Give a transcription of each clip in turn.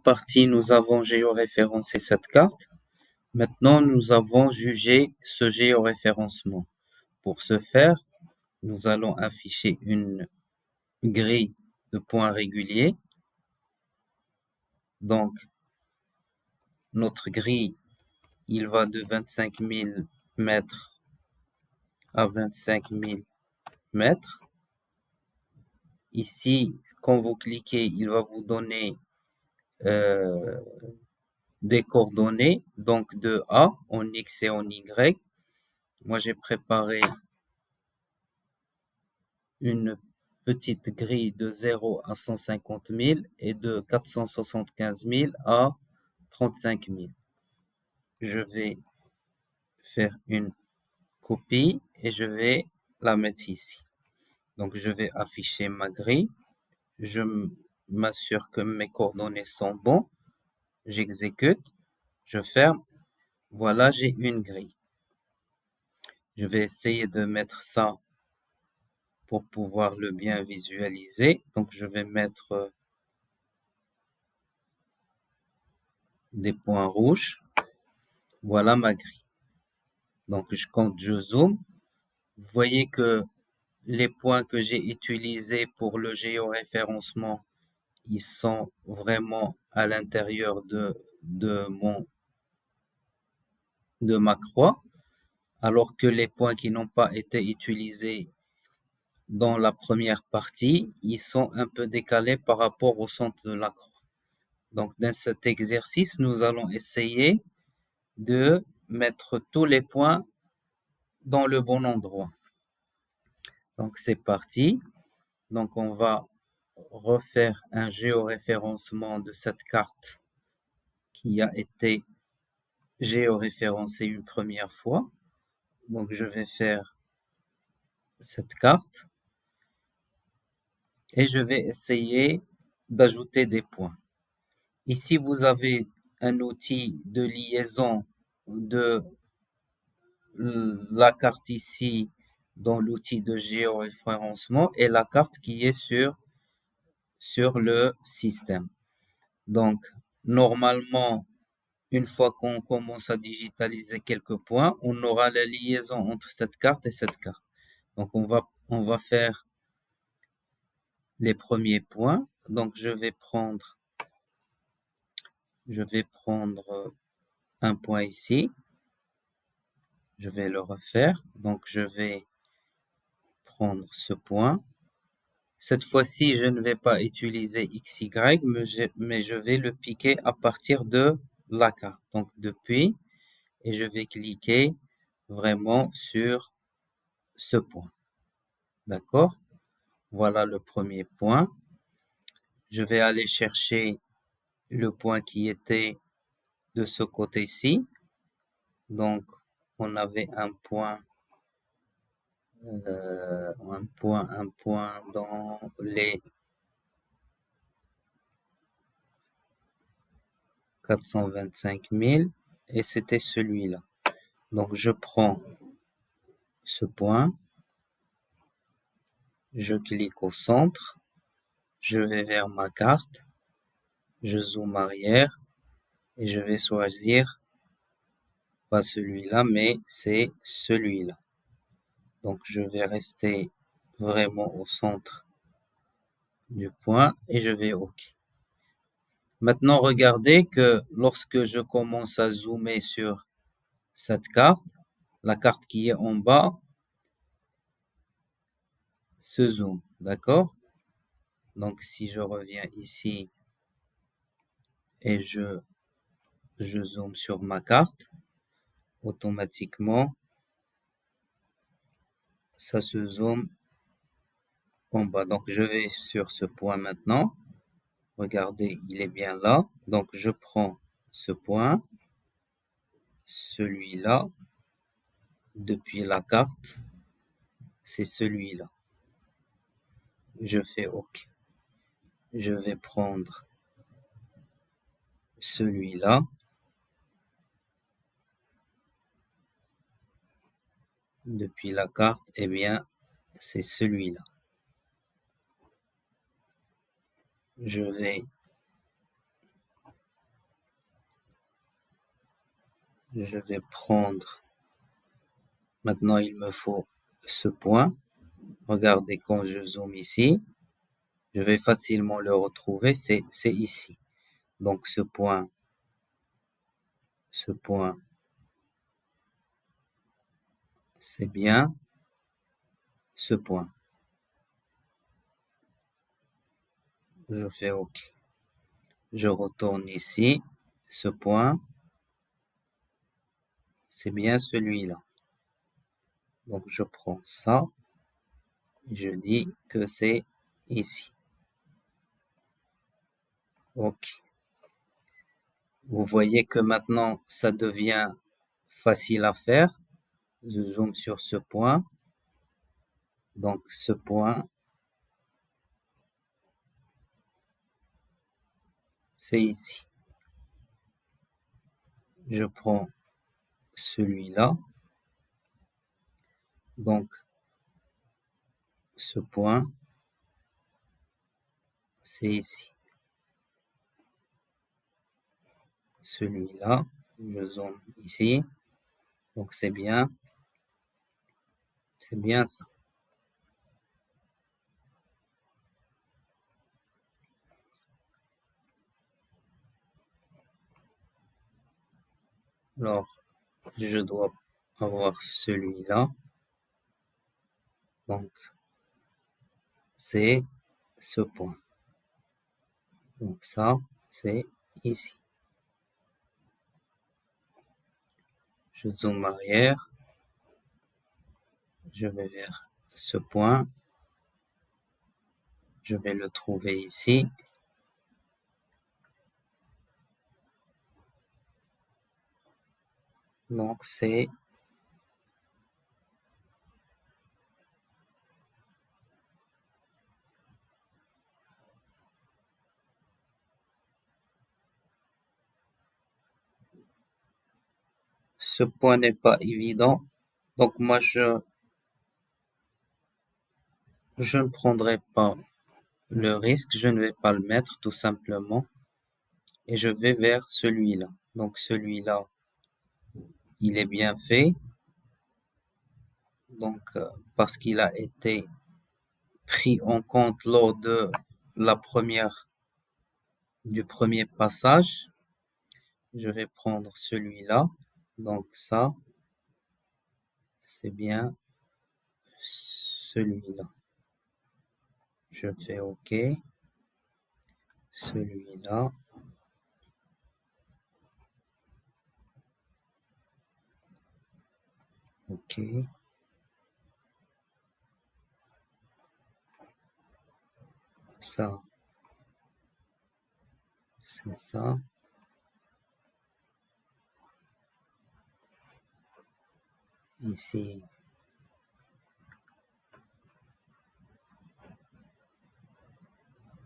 partie, nous avons géoréférencé cette carte. Maintenant, nous avons jugé ce géoréférencement. Pour ce faire, nous allons afficher une grille de points réguliers. Donc, notre grille, il va de 25 000 mètres à 25 000 mètres. Ici, quand vous cliquez, il va vous donner des coordonnées, donc de A en X et en Y. Moi, j'ai préparé une petite grille de 0 à 150 000 et de 475 000 à 35 000. Je vais faire une copie et je vais la mettre ici. Donc, je vais afficher ma grille. Je m'assure que mes coordonnées sont bonnes. J'exécute. Je ferme. Voilà, j'ai une grille. Je vais essayer de mettre ça pour pouvoir le bien visualiser. Donc, je vais mettre des points rouges. Voilà ma grille. Donc, quand je zoome, vous voyez que les points que j'ai utilisés pour le géoréférencement, ils sont vraiment à l'intérieur de ma croix, alors que les points qui n'ont pas été utilisés dans la première partie, ils sont un peu décalés par rapport au centre de la croix. Donc, dans cet exercice, nous allons essayer de mettre tous les points dans le bon endroit. Donc, c'est parti. Donc, on va refaire un géoréférencement de cette carte qui a été géoréférencée une première fois. Donc, je vais faire cette carte et je vais essayer d'ajouter des points. Ici, vous avez un outil de liaison de la carte ici dans l'outil de géoréférencement et la carte qui est sur le système. Donc, normalement, une fois qu'on commence à digitaliser quelques points, on aura la liaison entre cette carte et cette carte. Donc, on va faire les premiers points. Donc, je vais prendre un point ici. Je vais le refaire. Donc, je vais prendre ce point. Cette fois-ci, je ne vais pas utiliser XY, mais je vais le piquer à partir de la carte. Donc, depuis, et je vais cliquer vraiment sur ce point. D'accord? Voilà le premier point. Je vais aller chercher le point qui était de ce côté-ci. Donc, on avait un point dans les 425 000 et c'était celui-là. Donc, je prends ce point, je clique au centre, je vais vers ma carte, je zoome arrière et je vais choisir pas celui-là, mais c'est celui-là. Donc, je vais rester vraiment au centre du point et je vais OK. Maintenant, regardez que lorsque je commence à zoomer sur cette carte, la carte qui est en bas se zoome, d'accord? Donc, si je reviens ici et je zoome sur ma carte, automatiquement, ça se zoome en bas. Donc, je vais sur ce point maintenant. Regardez, il est bien là. Donc, je prends ce point, celui-là, depuis la carte, c'est celui-là. Je fais OK. Je vais prendre celui-là. Depuis la carte, eh bien, c'est celui-là. Je vais Je vais prendre, maintenant il me faut ce point. Regardez quand je zoome ici, je vais facilement le retrouver, c'est ici. Donc ce point, c'est bien ce point. Je fais OK. Je retourne ici, ce point, c'est bien celui-là. Donc je prends ça, je dis que c'est ici. OK. Vous voyez que maintenant, ça devient facile à faire. Je zoome sur ce point. Donc, ce point, c'est ici. Je prends celui-là. Donc, ce point, c'est ici. Celui-là, je zoome ici. Donc, c'est bien ça. Alors, je dois avoir celui-là. Donc, c'est ce point. Donc, ça, c'est ici. Je zoome arrière. Je vais vers ce point. Je vais le trouver ici. Donc, c'est ce point n'est pas évident. Donc, moi, je ne prendrai pas le risque. Je ne vais pas le mettre tout simplement. Et je vais vers celui-là. Donc, celui-là, il est bien fait. Donc, parce qu'il a été pris en compte lors de du premier passage. Je vais prendre celui-là. Donc, ça, c'est bien celui-là. Je fais OK. Celui-là. OK. Ça, c'est ça. Ici,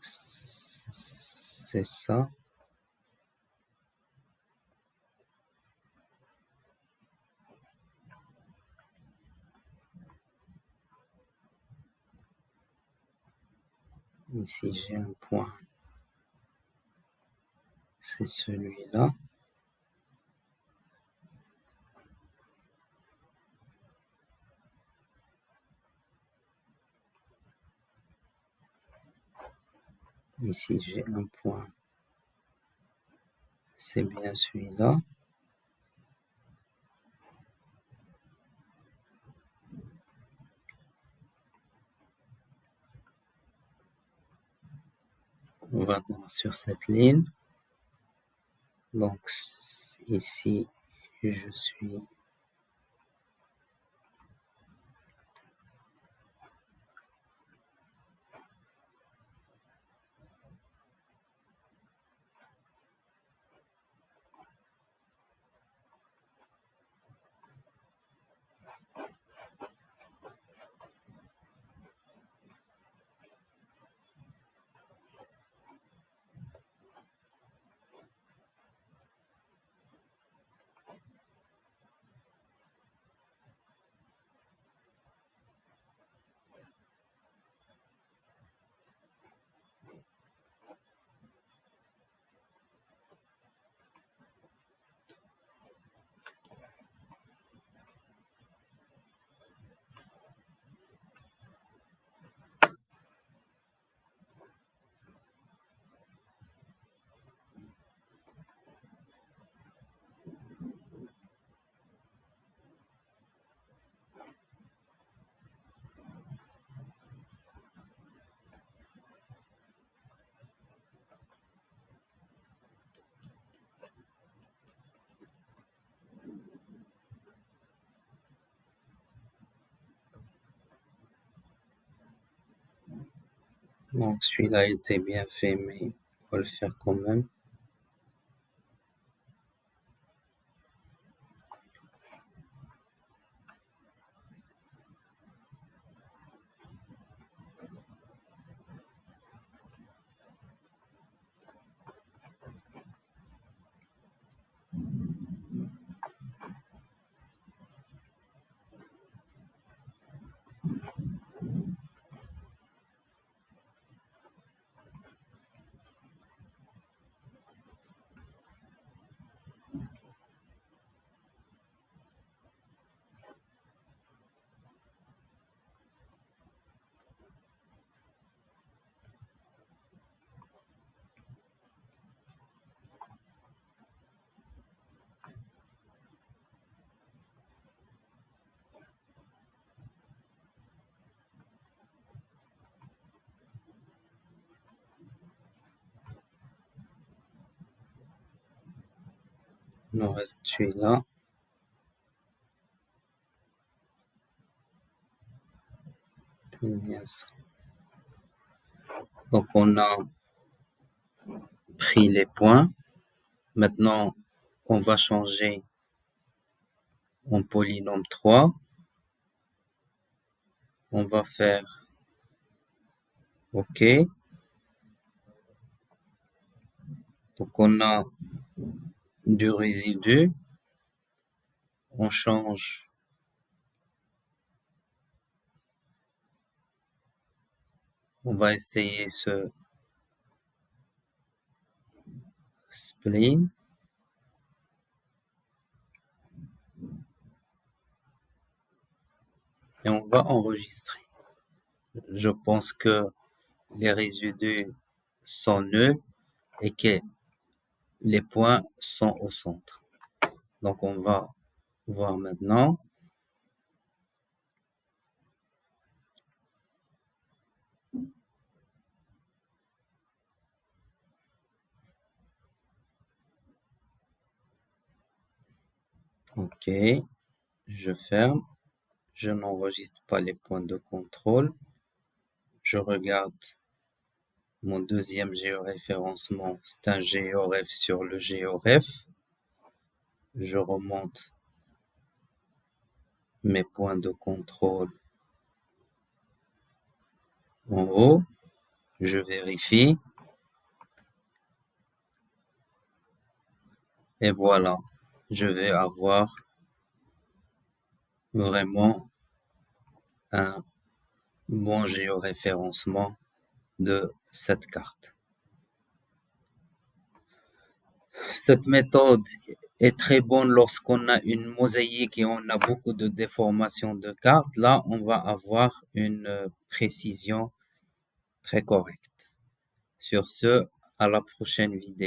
c'est ça. Ici, j'ai un point. C'est celui-là. Ici, j'ai un point. C'est bien celui-là. On va sur cette ligne. Donc, ici, je suis Donc celui-là a été bien fait, mais on va le faire quand même. Il nous reste celui-là. C'est bien ça. Donc on a pris les points. Maintenant, on va changer en polynôme 3. On va faire OK. Donc on a du résidu. On change. On va essayer ce spleen. Et on va enregistrer. Je pense que les résidus sont nuls et que les points sont au centre. Donc on va voir maintenant. OK, je ferme. Je n'enregistre pas les points de contrôle. Je regarde mon deuxième géoréférencement. C'est un géoref sur le géoref. Je remonte mes points de contrôle en haut. Je vérifie. Et voilà, je vais avoir vraiment un bon géoréférencement de cette carte. Cette méthode est très bonne lorsqu'on a une mosaïque et on a beaucoup de déformations de cartes. Là, on va avoir une précision très correcte. Sur ce, à la prochaine vidéo.